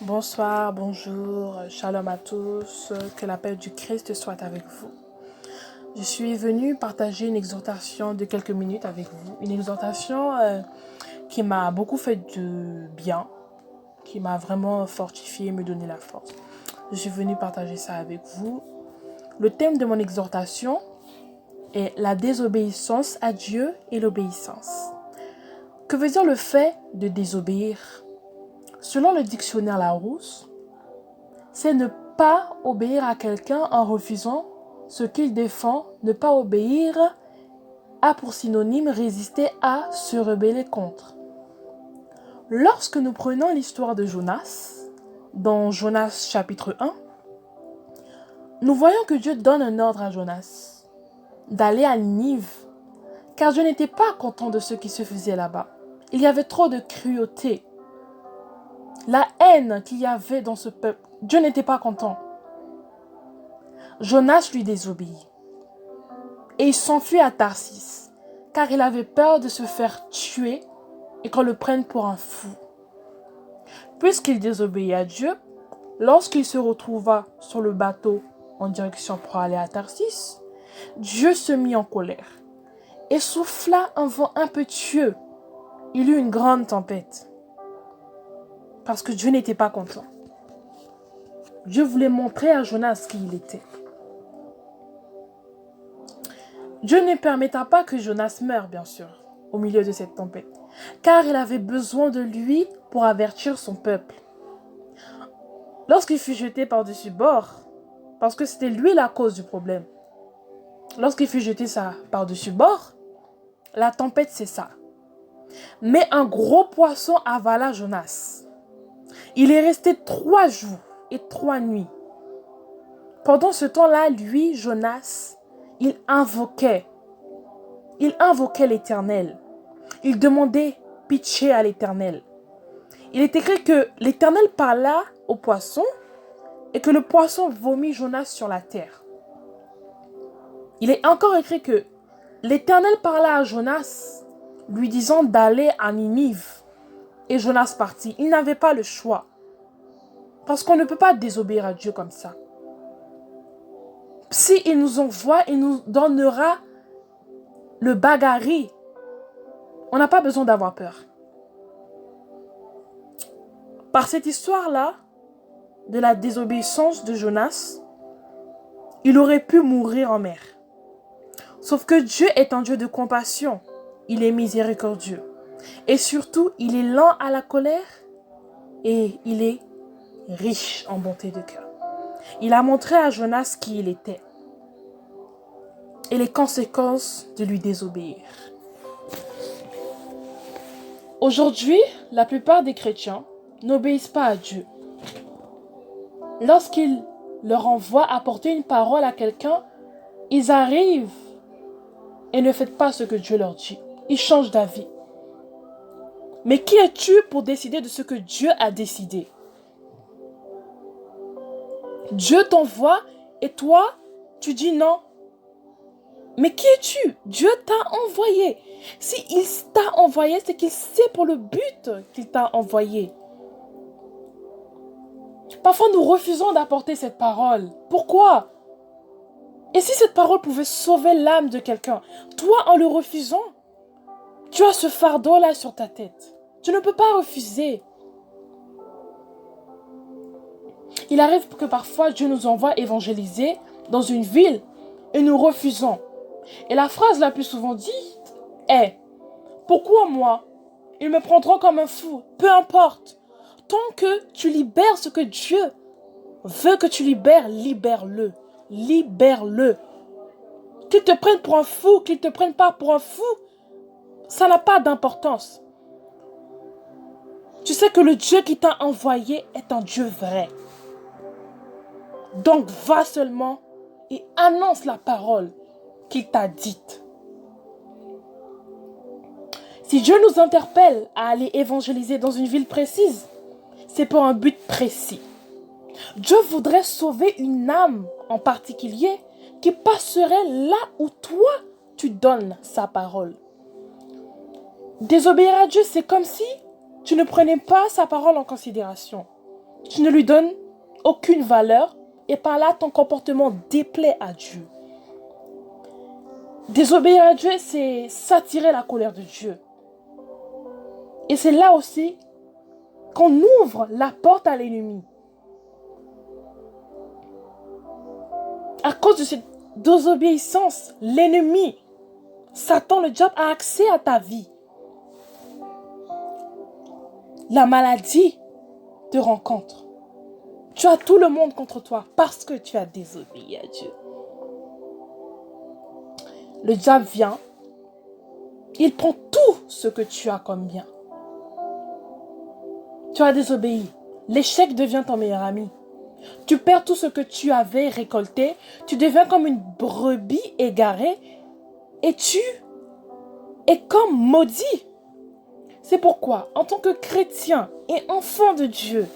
Bonsoir, bonjour, shalom à tous, que la paix du Christ soit avec vous. Je suis venue partager une exhortation de quelques minutes avec vous, une exhortation qui m'a beaucoup fait de bien, qui m'a vraiment fortifié et me donné la force. Je suis venue partager ça avec vous. Le thème de mon exhortation est la désobéissance à Dieu et l'obéissance. Que veut dire le fait de désobéir? Selon le dictionnaire Larousse, c'est ne pas obéir à quelqu'un en refusant ce qu'il défend. Ne pas obéir a pour synonyme résister à, se rebeller contre. Lorsque nous prenons l'histoire de Jonas, dans Jonas chapitre 1, nous voyons que Dieu donne un ordre à Jonas d'aller à Ninive, car Dieu n'était pas content de ce qui se faisait là-bas. Il y avait trop de cruauté. La haine qu'il y avait dans ce peuple, Dieu n'était pas content. Jonas lui désobéit. Et il s'enfuit à Tarsis, car il avait peur de se faire tuer et qu'on le prenne pour un fou. Puisqu'il désobéit à Dieu, lorsqu'il se retrouva sur le bateau en direction pour aller à Tarsis, Dieu se mit en colère et souffla un vent impétueux. Il eut une grande tempête. Parce que Dieu n'était pas content. Dieu voulait montrer à Jonas qui il était. Dieu ne permettra pas que Jonas meure, bien sûr, au milieu de cette tempête, car il avait besoin de lui pour avertir son peuple. Lorsqu'il fut jeté par-dessus bord, parce que c'était lui la cause du problème, lorsqu'il fut jeté ça par-dessus bord, la tempête cessa. Mais un gros poisson avala Jonas. Il est resté 3 jours et 3 nuits. Pendant ce temps-là, lui, Jonas, il invoquait l'Éternel. Il demandait pitié à l'Éternel. Il est écrit que l'Éternel parla au poisson et que le poisson vomit Jonas sur la terre. Il est encore écrit que l'Éternel parla à Jonas, lui disant d'aller à Ninive. Et Jonas partit. Il n'avait pas le choix. Parce qu'on ne peut pas désobéir à Dieu comme ça. Si il nous envoie, il nous donnera le bagarri. On n'a pas besoin d'avoir peur. Par cette histoire-là, de la désobéissance de Jonas, il aurait pu mourir en mer. Sauf que Dieu est un Dieu de compassion. Il est miséricordieux. Et surtout, il est lent à la colère et il est riche en bonté de cœur. Il a montré à Jonas qui il était et les conséquences de lui désobéir. Aujourd'hui, la plupart des chrétiens n'obéissent pas à Dieu. Lorsqu'il leur envoie apporter une parole à quelqu'un, ils arrivent et ne font pas ce que Dieu leur dit. Ils changent d'avis. Mais qui es-tu pour décider de ce que Dieu a décidé? Dieu t'envoie et toi, tu dis non. Mais qui es-tu? Dieu t'a envoyé. Si il t'a envoyé, c'est qu'il sait pour le but qu'il t'a envoyé. Parfois, nous refusons d'apporter cette parole. Pourquoi? Et si cette parole pouvait sauver l'âme de quelqu'un? Toi, en le refusant, tu as ce fardeau-là sur ta tête. Tu ne peux pas refuser. Il arrive que parfois, Dieu nous envoie évangéliser dans une ville et nous refusons. Et la phrase la plus souvent dite est « Pourquoi moi? Ils me prendront comme un fou. Peu importe. Tant que tu libères ce que Dieu veut que tu libères, libère-le. Libère-le. Qu'ils te prennent pour un fou, qu'ils ne te prennent pas pour un fou, ça n'a pas d'importance. Tu sais que le Dieu qui t'a envoyé est un Dieu vrai. Donc va seulement et annonce la parole qu'il t'a dite. Si Dieu nous interpelle à aller évangéliser dans une ville précise, c'est pour un but précis. Dieu voudrait sauver une âme en particulier qui passerait là où toi, tu donnes sa parole. Désobéir à Dieu, c'est comme si tu ne prenais pas sa parole en considération. Tu ne lui donnes aucune valeur et par là, ton comportement déplaît à Dieu. Désobéir à Dieu, c'est s'attirer la colère de Dieu. Et c'est là aussi qu'on ouvre la porte à l'ennemi. À cause de cette désobéissance, l'ennemi, Satan, le diable, a accès à ta vie. La maladie te rencontre. Tu as tout le monde contre toi parce que tu as désobéi à Dieu. Le diable vient, il prend tout ce que tu as comme bien. Tu as désobéi. L'échec devient ton meilleur ami. Tu perds tout ce que tu avais récolté. Tu deviens comme une brebis égarée et tu es comme maudit. C'est pourquoi, en tant que chrétien et enfant de Dieu,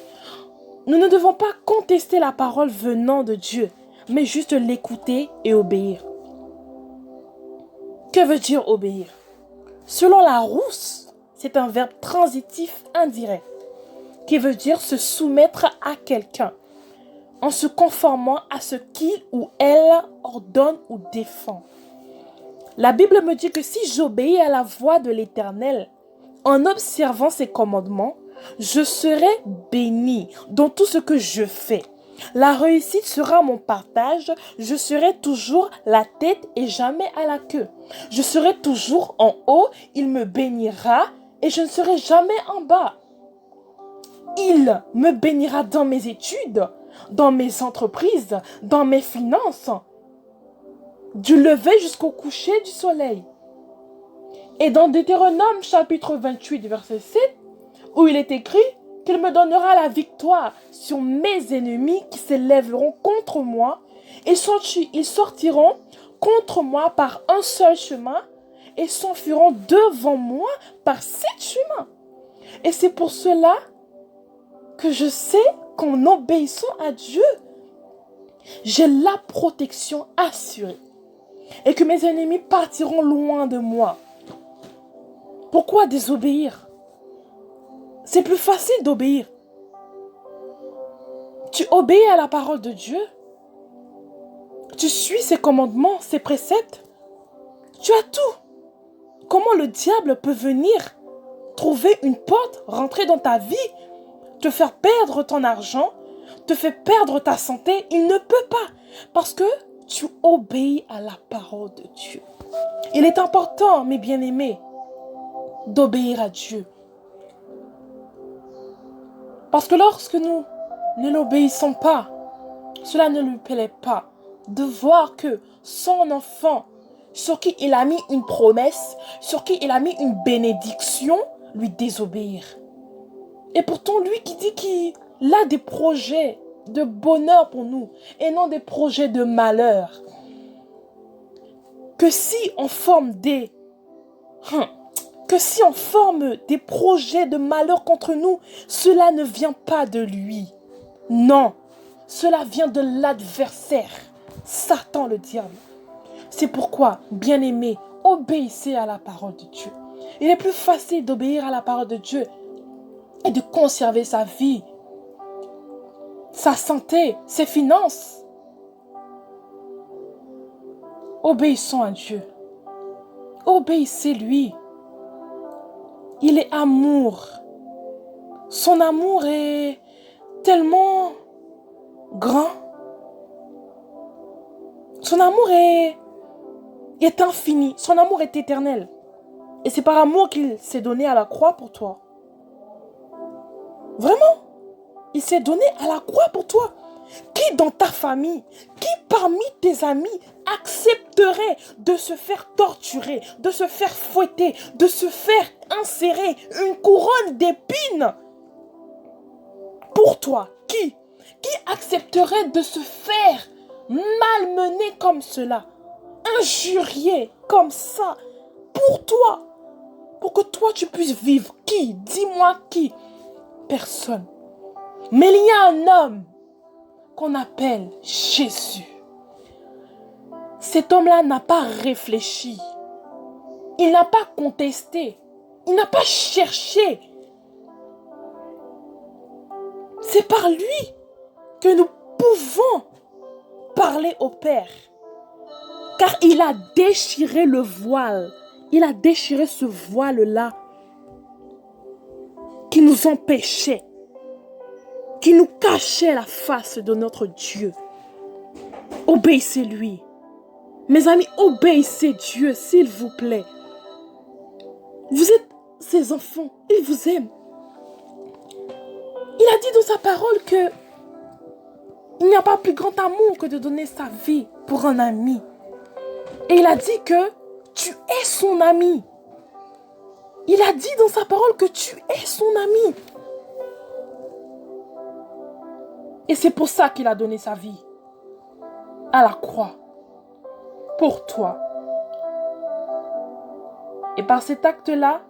nous ne devons pas contester la parole venant de Dieu, mais juste l'écouter et obéir. Que veut dire obéir? Selon Larousse, c'est un verbe transitif indirect qui veut dire se soumettre à quelqu'un en se conformant à ce qu'il ou elle ordonne ou défend. La Bible me dit que si j'obéis à la voix de l'Éternel en observant ses commandements, je serai béni dans tout ce que je fais. La réussite sera mon partage. Je serai toujours la tête et jamais à la queue. Je serai toujours en haut. Il me bénira et je ne serai jamais en bas. Il me bénira dans mes études, dans mes entreprises, dans mes finances, du lever jusqu'au coucher du soleil. Et dans Deutéronome chapitre 28, verset 7, où il est écrit qu'il me donnera la victoire sur mes ennemis qui s'élèveront contre moi et ils sortiront contre moi par un seul chemin et s'enfuiront devant moi par 7 chemins. Et c'est pour cela que je sais qu'en obéissant à Dieu, j'ai la protection assurée et que mes ennemis partiront loin de moi. Pourquoi désobéir? C'est plus facile d'obéir. Tu obéis à la parole de Dieu. Tu suis ses commandements, ses préceptes. Tu as tout. Comment le diable peut venir trouver une porte, rentrer dans ta vie, te faire perdre ton argent, te faire perdre ta santé? Il ne peut pas. Parce que tu obéis à la parole de Dieu. Il est important, mes bien-aimés, d'obéir à Dieu. Parce que lorsque nous ne l'obéissons pas, cela ne lui plaît pas de voir que son enfant, sur qui il a mis une promesse, sur qui il a mis une bénédiction, lui désobéir. Et pourtant, lui qui dit qu'il a des projets de bonheur pour nous et non des projets de malheur. Que si on forme des projets de malheur contre nous, cela ne vient pas de lui. Non, cela vient de l'adversaire, Satan le diable. C'est pourquoi, bien-aimés, obéissez à la parole de Dieu. Il est plus facile d'obéir à la parole de Dieu et de conserver sa vie, sa santé, ses finances. Obéissons à Dieu. Obéissez-lui. Il est amour. Son amour est tellement grand. Son amour est infini. Son amour est éternel. Et c'est par amour qu'il s'est donné à la croix pour toi. Vraiment. Il s'est donné à la croix pour toi. Qui dans ta famille, qui parmi tes amis accepterait de se faire torturer, de se faire fouetter, de se faire insérer une couronne d'épines pour toi? Qui accepterait de se faire malmener comme cela, injurier comme ça pour toi, pour que toi tu puisses vivre? Qui? Dis-moi qui? Personne. Mais il y a un homme qu'on appelle Jésus. Cet homme-là n'a pas réfléchi. Il n'a pas contesté. Il n'a pas cherché. C'est par lui que nous pouvons parler au Père. Car il a déchiré le voile. Il a déchiré ce voile-là qui nous empêchait, qui nous cachait la face de notre Dieu. Obéissez-lui. Mes amis, obéissez Dieu, s'il vous plaît. Vous êtes ses enfants. Il vous aime. Il a dit dans sa parole que il n'y a pas plus grand amour que de donner sa vie pour un ami. Et il a dit que tu es son ami. Il a dit dans sa parole que tu es son ami. Et c'est pour ça qu'il a donné sa vie à la croix. Pour toi. Et par cet acte-là,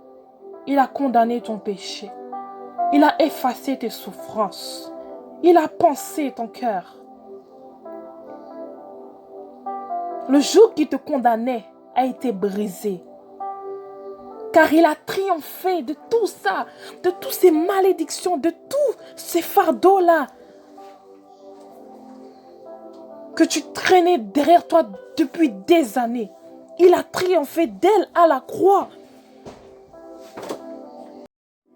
il a condamné ton péché. Il a effacé tes souffrances. Il a pansé ton cœur. Le joug qui te condamnait a été brisé. Car il a triomphé de tout ça, de toutes ces malédictions, de tous ces fardeaux-là que tu traînais derrière toi depuis des années. Il a triomphé d'elle à la croix.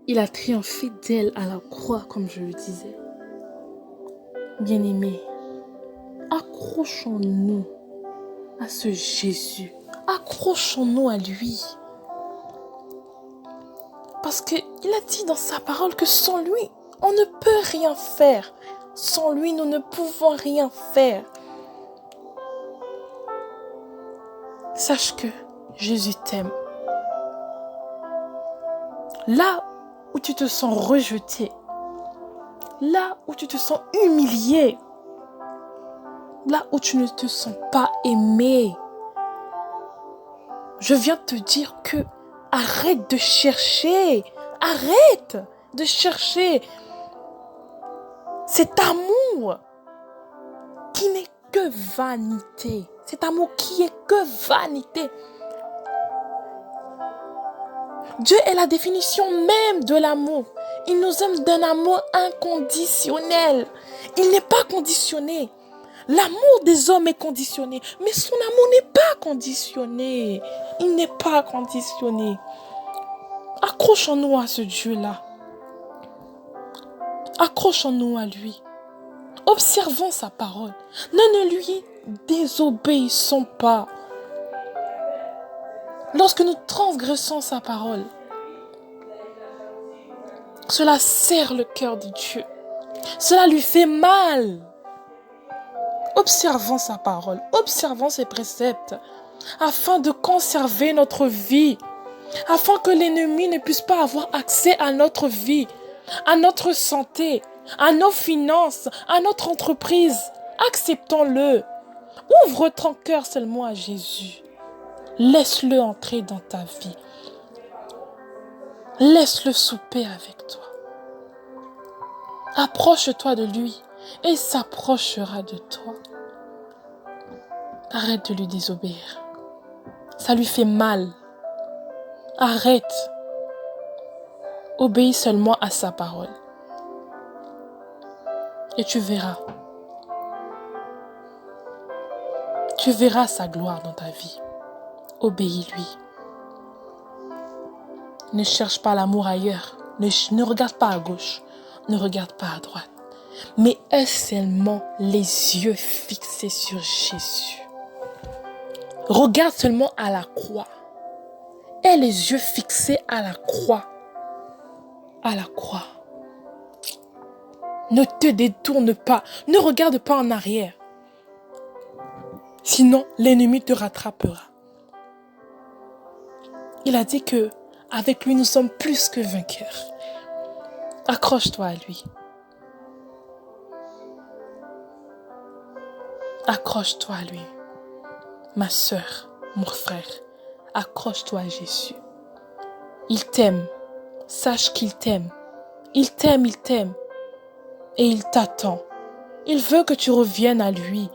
Il a triomphé d'elle à la croix, comme je le disais. Bien-aimés, accrochons-nous à ce Jésus. Accrochons-nous à lui. Parce qu'il a dit dans sa parole que sans lui, on ne peut rien faire. Sans lui, nous ne pouvons rien faire. Sache que Jésus t'aime. Là où tu te sens rejeté, là où tu te sens humilié, là où tu ne te sens pas aimé, je viens te dire que arrête de chercher, arrête de chercher cet amour qui n'est que vanité, cet amour qui est que vanité. Dieu est la définition même de l'amour. Il nous aime d'un amour inconditionnel. Il n'est pas conditionné. L'amour des hommes est conditionné, mais son amour n'est pas conditionné. Il n'est pas conditionné. Accrochons-nous à ce Dieu-là. Accrochons-nous à lui. Observons sa parole. Ne lui désobéissons pas. Lorsque nous transgressons sa parole, cela serre le cœur de Dieu. Cela lui fait mal. Observons sa parole, observons ses préceptes, afin de conserver notre vie, afin que l'ennemi ne puisse pas avoir accès à notre vie, à notre santé, à nos finances, à notre entreprise. Acceptons-le. Ouvre ton cœur seulement à Jésus. Laisse-le entrer dans ta vie. Laisse-le souper avec toi. Approche-toi de lui et il s'approchera de toi. Arrête de lui désobéir. Ça lui fait mal. Arrête. Obéis seulement à sa parole. Et tu verras. Tu verras sa gloire dans ta vie. Obéis-lui. Ne cherche pas l'amour ailleurs. Ne regarde pas à gauche. Ne regarde pas à droite. Mais aie seulement les yeux fixés sur Jésus. Regarde seulement à la croix. Aie les yeux fixés à la croix. À la croix. Ne te détourne pas. Ne regarde pas en arrière. Sinon, l'ennemi te rattrapera. Il a dit que avec lui, nous sommes plus que vainqueurs. Accroche-toi à lui. Accroche-toi à lui. Ma sœur, mon frère, accroche-toi à Jésus. Il t'aime. Sache qu'il t'aime. Il t'aime, il t'aime. Et il t'attend. Il veut que tu reviennes à lui.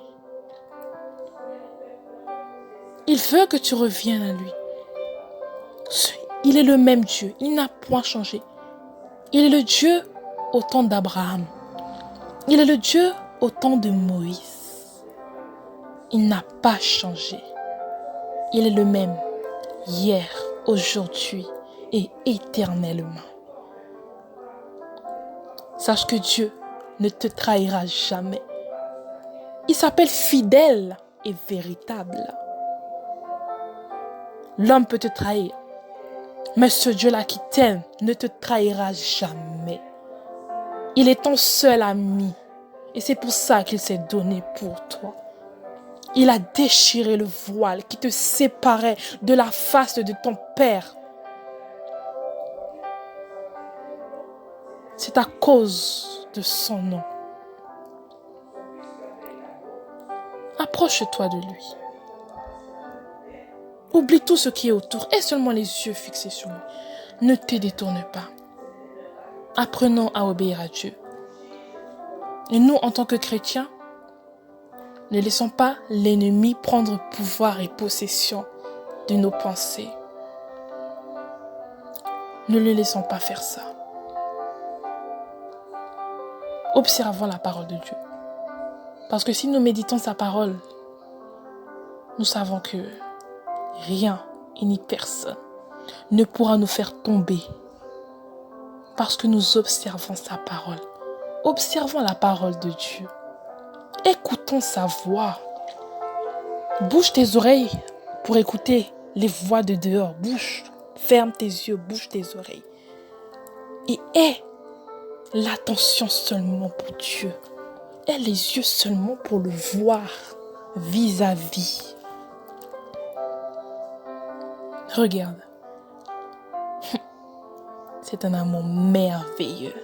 Il veut que tu reviennes à lui. Il est le même Dieu. Il n'a point changé. Il est le Dieu au temps d'Abraham. Il est le Dieu au temps de Moïse. Il n'a pas changé. Il est le même hier, aujourd'hui et éternellement. Sache que Dieu ne te trahira jamais. Il s'appelle fidèle et véritable. L'homme peut te trahir, mais ce Dieu-là qui t'aime ne te trahira jamais. Il est ton seul ami et c'est pour ça qu'il s'est donné pour toi. Il a déchiré le voile qui te séparait de la face de ton Père. C'est à cause de son nom. Approche-toi de lui. Oublie tout ce qui est autour. Aie seulement les yeux fixés sur lui. Ne te détourne pas. Apprenons à obéir à Dieu. Et nous, en tant que chrétiens, ne laissons pas l'ennemi prendre pouvoir et possession de nos pensées. Ne le laissons pas faire ça. Observons la parole de Dieu. Parce que si nous méditons sa parole, nous savons que rien et ni personne ne pourra nous faire tomber. Parce que nous observons sa parole. Observons la parole de Dieu. Écoutons sa voix. Bouge tes oreilles pour écouter les voix de dehors. Bouge, ferme tes yeux, bouge tes oreilles. Et aie l'attention seulement pour Dieu. Aie les yeux seulement pour le voir vis-à-vis. Regarde. C'est un amour merveilleux.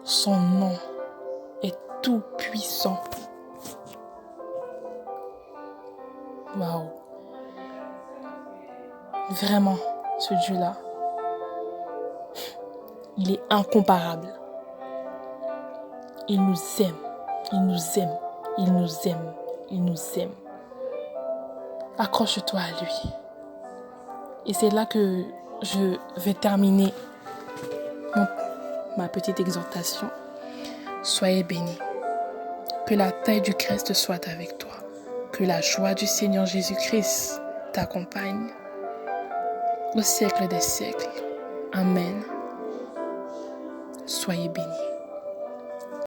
Son nom est tout puissant. Waouh. Vraiment, ce Dieu-là, il est incomparable. Il nous aime, il nous aime, il nous aime, il nous aime. Accroche-toi à lui. Et c'est là que je vais terminer ma petite exhortation. Soyez bénis. Que la taille du Christ soit avec toi. Que la joie du Seigneur Jésus-Christ t'accompagne au siècle des siècles. Amen. Soyez bénis.